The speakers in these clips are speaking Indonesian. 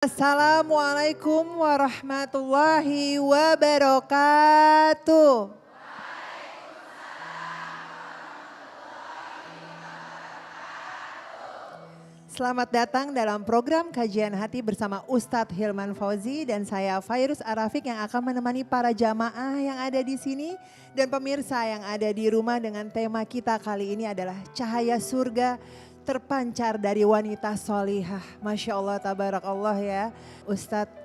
Assalamualaikum warahmatullahi wabarakatuh. Selamat datang dalam program Kajian Hati bersama Ustadz Hilman Fauzi dan saya Fairuz Arafik yang akan menemani para jamaah yang ada di sini dan pemirsa yang ada di rumah dengan tema kita kali ini adalah cahaya surga terpancar dari wanita solihah. Masya Allah, tabarakallah ya Ustadz.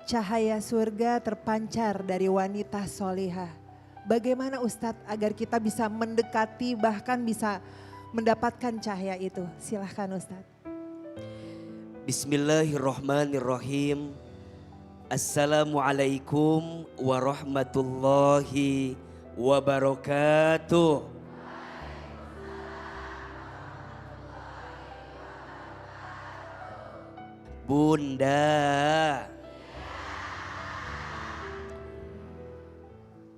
Cahaya surga terpancar dari wanita solihah. Bagaimana Ustadz agar kita bisa mendekati bahkan bisa mendapatkan cahaya itu? Silahkan Ustadz. Bismillahirrahmanirrahim. Assalamualaikum warahmatullahi wabarakatuh. Bunda,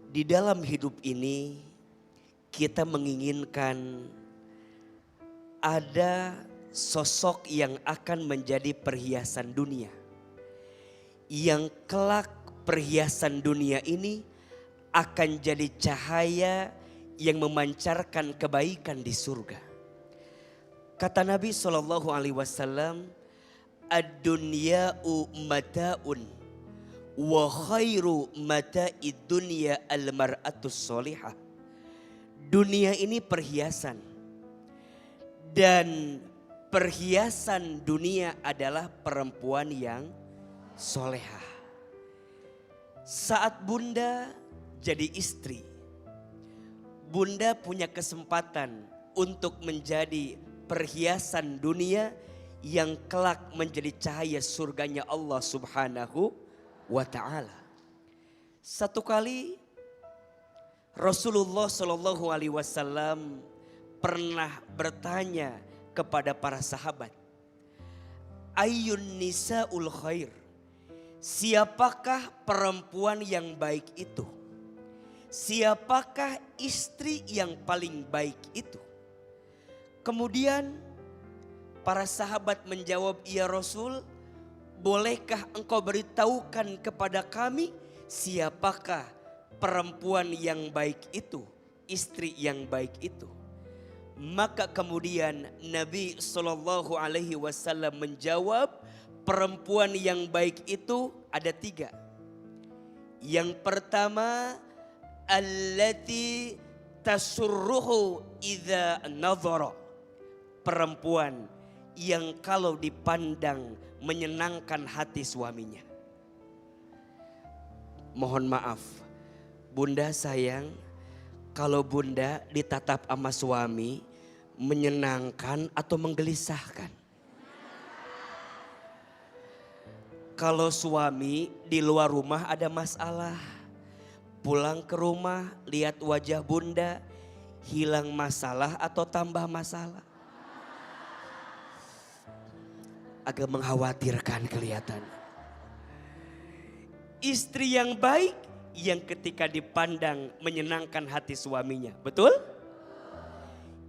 di dalam hidup ini kita menginginkan ada sosok yang akan menjadi perhiasan dunia. Yang kelak perhiasan dunia ini akan jadi cahaya yang memancarkan kebaikan di surga. Kata Nabi SAW, ad-dunya'u mata'un wa khairu mata'id dunya al-mar'atus solihah. Dunia ini perhiasan dan perhiasan dunia adalah perempuan yang solehah. Saat Bunda jadi istri, Bunda punya kesempatan untuk menjadi perhiasan dunia yang kelak menjadi cahaya surganya Allah Subhanahu wa ta'ala. Satu kali Rasulullah Shallallahu Alaihi Wasallam pernah bertanya kepada para sahabat, Ayyun nisa'ul khair, siapakah perempuan yang baik itu? Siapakah istri yang paling baik itu? Kemudian para sahabat menjawab, ya Rasul, bolehkah engkau beritahukan kepada kami siapakah perempuan yang baik itu, istri yang baik itu? Maka kemudian Nabi Shallallahu Alaihi Wasallam menjawab, perempuan yang baik itu ada 3. Yang pertama, allati tasurruhu idza nadhara, perempuan yang kalau dipandang menyenangkan hati suaminya. Mohon maaf, Bunda sayang, kalau Bunda ditatap sama suami menyenangkan atau menggelisahkan. Kalau suami di luar rumah ada masalah, pulang ke rumah lihat wajah Bunda, hilang masalah atau tambah masalah? Agak mengkhawatirkan kelihatan. Istri yang baik yang ketika dipandang menyenangkan hati suaminya, betul?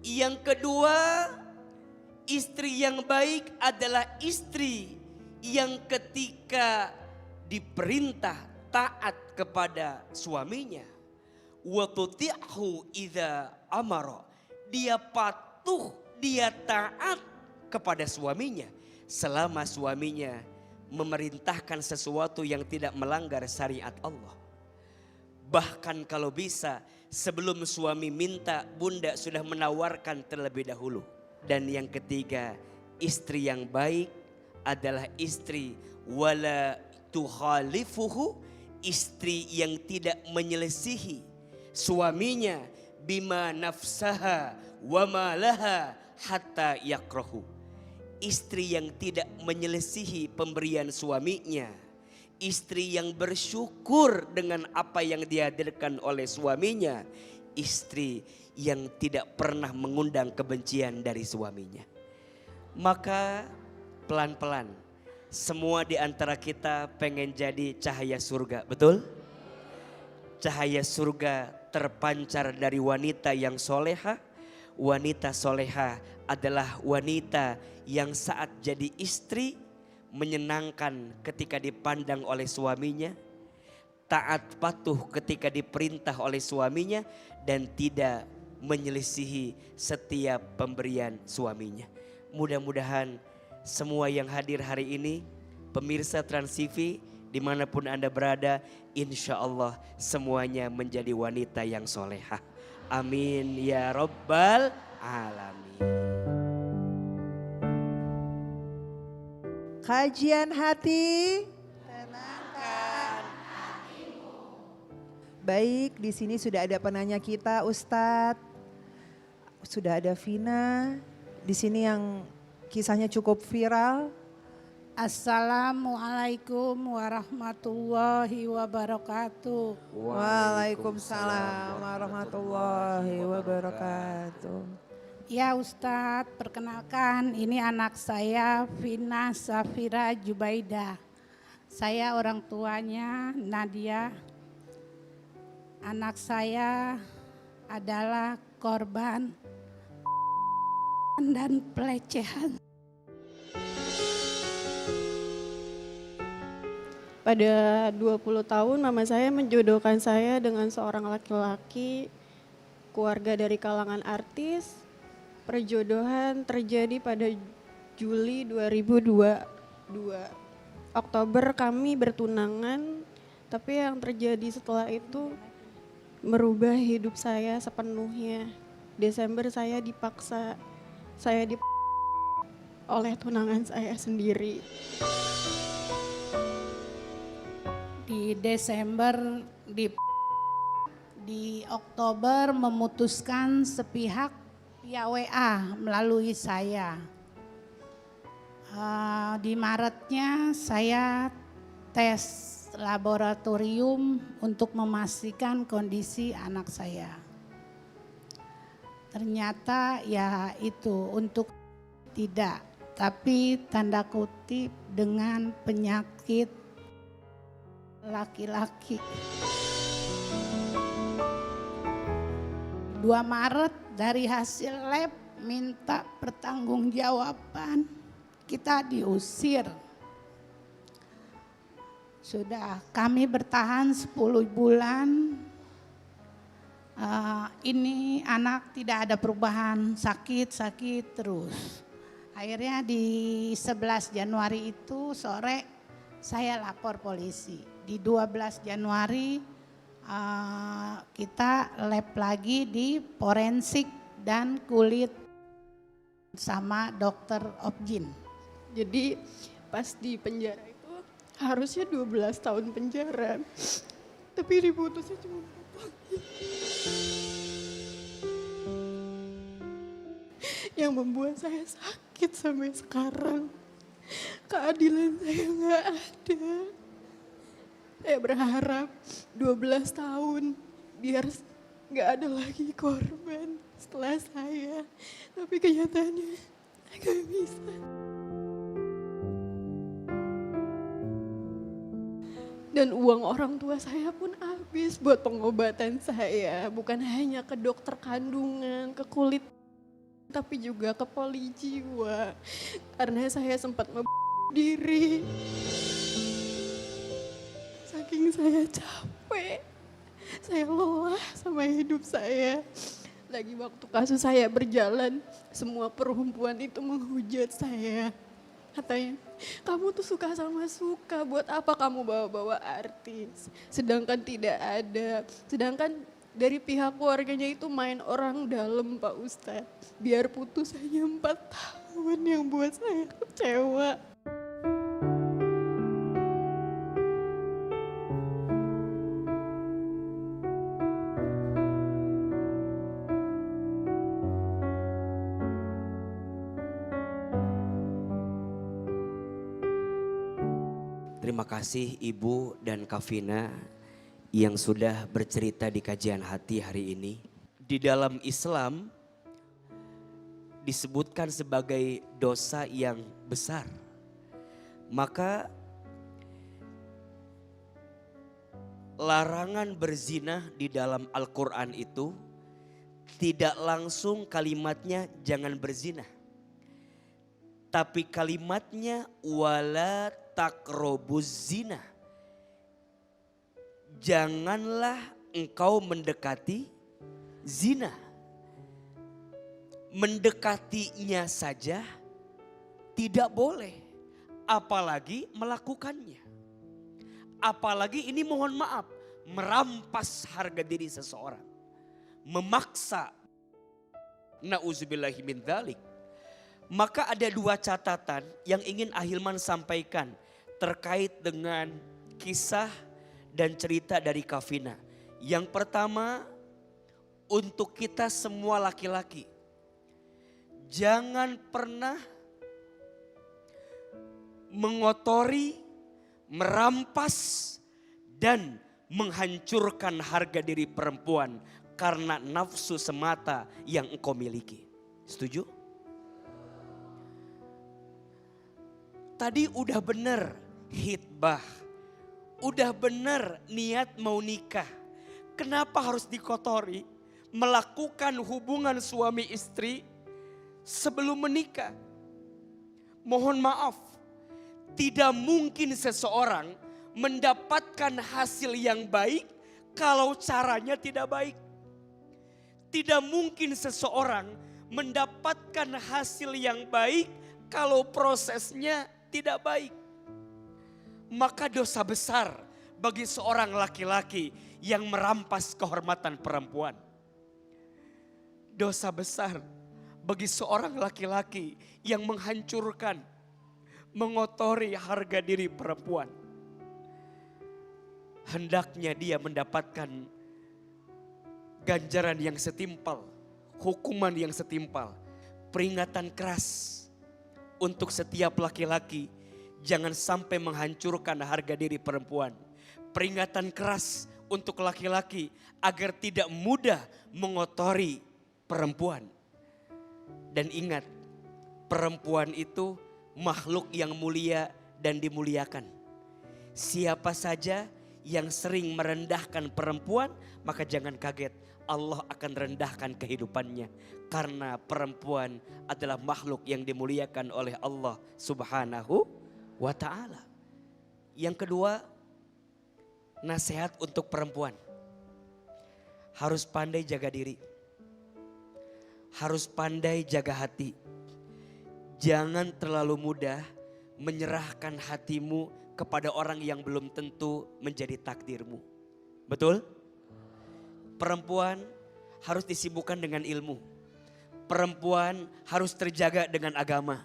Yang kedua, istri yang baik adalah istri yang ketika diperintah taat kepada suaminya. Wa tuti'hu idza amara, dia patuh, dia taat kepada suaminya selama suaminya memerintahkan sesuatu yang tidak melanggar syariat Allah. Bahkan kalau bisa sebelum suami minta, Bunda sudah menawarkan terlebih dahulu. Dan yang ketiga, istri yang baik adalah istri wala tukhalifuhu, istri yang tidak menyelisihi suaminya bima nafsaha wa malaha hatta yakrahu. Istri yang tidak menyelisihi pemberian suaminya. Istri yang bersyukur dengan apa yang dihadirkan oleh suaminya. Istri yang tidak pernah mengundang kebencian dari suaminya. Maka pelan-pelan semua di antara kita pengen jadi cahaya surga, betul? Cahaya surga terpancar dari wanita yang soleha. Wanita soleha adalah wanita yang saat jadi istri menyenangkan ketika dipandang oleh suaminya, taat patuh ketika diperintah oleh suaminya, dan tidak menyelisihi setiap pemberian suaminya. Mudah-mudahan semua yang hadir hari ini, pemirsa Trans TV dimanapun Anda berada, insya Allah semuanya menjadi wanita yang solehah. Amin ya Rabbal Alamin. Kajian hati, tenangkan hatimu. Baik, di sini sudah ada penanya kita, Ustadz. Sudah ada Vina. Di sini yang kisahnya cukup viral. Assalamualaikum warahmatullahi wabarakatuh. Waalaikumsalam warahmatullahi wabarakatuh. Ya Ustadz, perkenalkan ini anak saya Vina Safira Jubaida. Saya orang tuanya Nadia. Anak saya adalah korban dan pelecehan. Pada 20 tahun mama saya menjodohkan saya dengan seorang laki-laki, keluarga dari kalangan artis. Perjodohan terjadi pada Juli 2022. Oktober kami bertunangan, tapi yang terjadi setelah itu merubah hidup saya sepenuhnya. Desember saya dipaksa, oleh tunangan saya sendiri. Di Desember di Oktober memutuskan sepihak via WA melalui saya. Di Maretnya saya tes laboratorium untuk memastikan kondisi anak saya. Ternyata ya itu untuk tidak, tapi tanda kutip dengan penyakit laki-laki. 2 Maret dari hasil lab minta pertanggungjawaban, kita diusir. Sudah kami bertahan 10 bulan, ini anak tidak ada perubahan, sakit terus. Akhirnya di 11 Januari itu sore saya lapor polisi. Di 12 Januari kita lab lagi di forensik dan kulit sama dokter Objin. Jadi pas di penjara itu harusnya 12 tahun penjara, tapi diputusnya cuma 4 tahun. Yang membuat saya sakit sampai sekarang. Keadilan saya nggak ada. Saya berharap 12 tahun biar nggak ada lagi korban setelah saya. Tapi kenyataannya nggak bisa. Dan uang orang tua saya pun habis buat pengobatan saya. Bukan hanya ke dokter kandungan, ke kulit, tapi juga ke poli jiwa. Karena saya sempat diri. Saking saya capek, saya lelah sama hidup saya. Lagi waktu kasus saya berjalan, semua perempuan itu menghujat saya. Katanya, kamu tuh suka sama suka, buat apa kamu bawa-bawa artis? Sedangkan tidak ada, sedangkan dari pihak keluarganya itu main orang dalam Pak Ustadz. Biar putus hanya 4 tahun yang buat saya kecewa. Terima kasih Ibu dan Kak Vina yang sudah bercerita di kajian hati hari ini. Di dalam Islam disebutkan sebagai dosa yang besar. Maka larangan berzina di dalam Al-Quran itu tidak langsung kalimatnya jangan berzina. Tapi kalimatnya wala taqrabuz zina. Janganlah engkau mendekati zina. Mendekatinya saja tidak boleh, apalagi melakukannya. Apalagi ini mohon maaf, merampas harga diri seseorang. Memaksa. Na'udzubillahi min dzalik. Maka ada dua catatan yang ingin Ahilman sampaikan terkait dengan kisah dan cerita dari Kafina. Yang pertama, untuk kita semua laki-laki, jangan pernah mengotori, merampas, dan menghancurkan harga diri perempuan karena nafsu semata yang engkau miliki. Setuju? Tadi udah bener hitbah, udah bener niat mau nikah. Kenapa harus dikotori? Melakukan hubungan suami istri sebelum menikah. Mohon maaf, tidak mungkin seseorang mendapatkan hasil yang baik kalau caranya tidak baik. Tidak mungkin seseorang mendapatkan hasil yang baik kalau prosesnya tidak baik. Maka dosa besar bagi seorang laki-laki yang merampas kehormatan perempuan. Dosa besar bagi seorang laki-laki yang menghancurkan, mengotori harga diri perempuan. Hendaknya dia mendapatkan ganjaran yang setimpal, hukuman yang setimpal, peringatan keras untuk setiap laki-laki. Jangan sampai menghancurkan harga diri perempuan. Peringatan keras untuk laki-laki agar tidak mudah mengotori perempuan. Dan ingat, perempuan itu makhluk yang mulia dan dimuliakan. Siapa saja yang sering merendahkan perempuan, maka jangan kaget, Allah akan rendahkan kehidupannya. Karena perempuan adalah makhluk yang dimuliakan oleh Allah Subhanahu wa ta'ala. Yang kedua, nasihat untuk perempuan. Harus pandai jaga diri. Harus pandai jaga hati. Jangan terlalu mudah menyerahkan hatimu kepada orang yang belum tentu menjadi takdirmu. Betul? Perempuan harus disibukkan dengan ilmu. Perempuan harus terjaga dengan agama.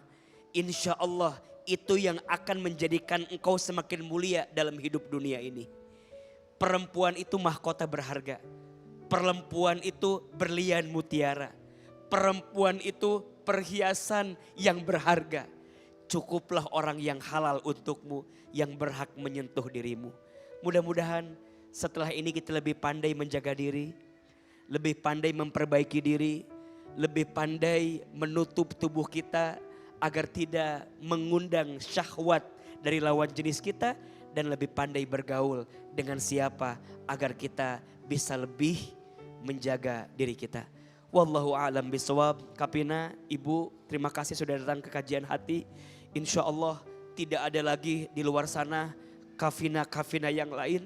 Insya Allah itu yang akan menjadikan engkau semakin mulia dalam hidup dunia ini. Perempuan itu mahkota berharga. Perempuan itu berlian mutiara. Perempuan itu perhiasan yang berharga. Cukuplah orang yang halal untukmu, yang berhak menyentuh dirimu. Mudah-mudahan setelah ini kita lebih pandai menjaga diri, lebih pandai memperbaiki diri, lebih pandai menutup tubuh kita agar tidak mengundang syahwat dari lawan jenis kita, dan lebih pandai bergaul dengan siapa agar kita bisa lebih menjaga diri kita. Wallahu a'lam bishawab. Kapina, Ibu, terima kasih sudah datang ke kajian hati. Insya Allah tidak ada lagi di luar sana kafina-kafina yang lain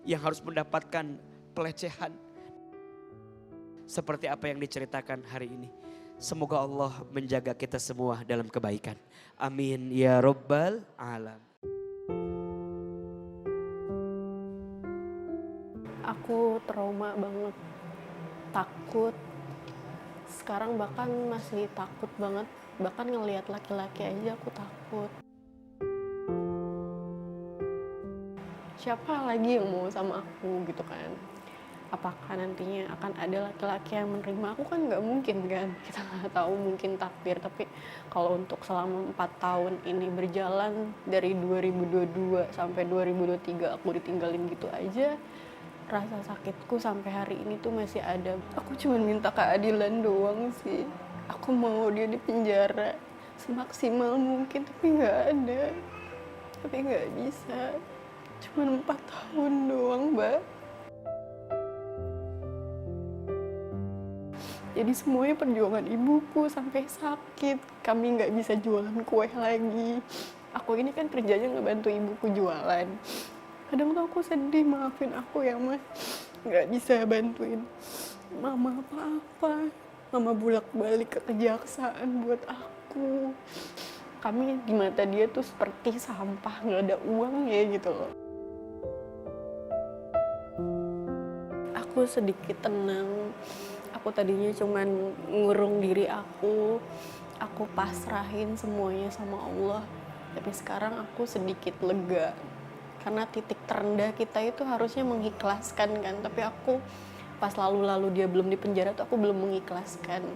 yang harus mendapatkan pelecehan seperti apa yang diceritakan hari ini. Semoga Allah menjaga kita semua dalam kebaikan. Amin ya rabbal alam. Aku trauma banget, takut. Sekarang bahkan masih takut banget, bahkan ngelihat laki-laki aja aku takut. Siapa lagi yang mau sama aku gitu kan? Apakah nantinya akan ada laki-laki yang menerima aku? Kan nggak mungkin kan, kita nggak tahu, mungkin takdir. Tapi kalau untuk selama 4 tahun ini berjalan dari 2022 sampai 2023 aku ditinggalin gitu aja, rasa sakitku sampai hari ini tuh masih ada. Aku cuma minta keadilan doang sih. Aku mau dia di penjara semaksimal mungkin, tapi nggak ada, tapi nggak bisa. Cuma 4 tahun doang, Mbak. Jadi semuanya perjuangan ibuku sampai sakit. Kami nggak bisa jualan kue lagi. Aku ini kan kerjanya ngebantu ibuku jualan. Kadang tuh aku sedih, maafin aku ya Mas. Nggak bisa bantuin Mama apa-apa. Mama bolak-balik ke kejaksaan buat aku. Kami di mata dia tuh seperti sampah, nggak ada uang ya gitu loh. Aku sedikit tenang. Aku tadinya cuman ngurung diri aku pasrahin semuanya sama Allah. Tapi sekarang aku sedikit lega. Karena titik terendah kita itu harusnya mengikhlaskan kan. Tapi aku pas lalu-lalu dia belum di penjara tuh aku belum mengikhlaskan.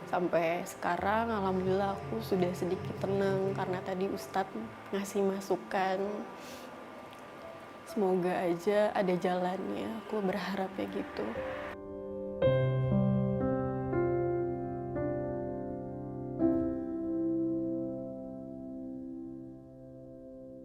Sampai sekarang alhamdulillah aku sudah sedikit tenang karena tadi Ustadz ngasih masukan. Semoga aja ada jalannya, aku berharapnya gitu.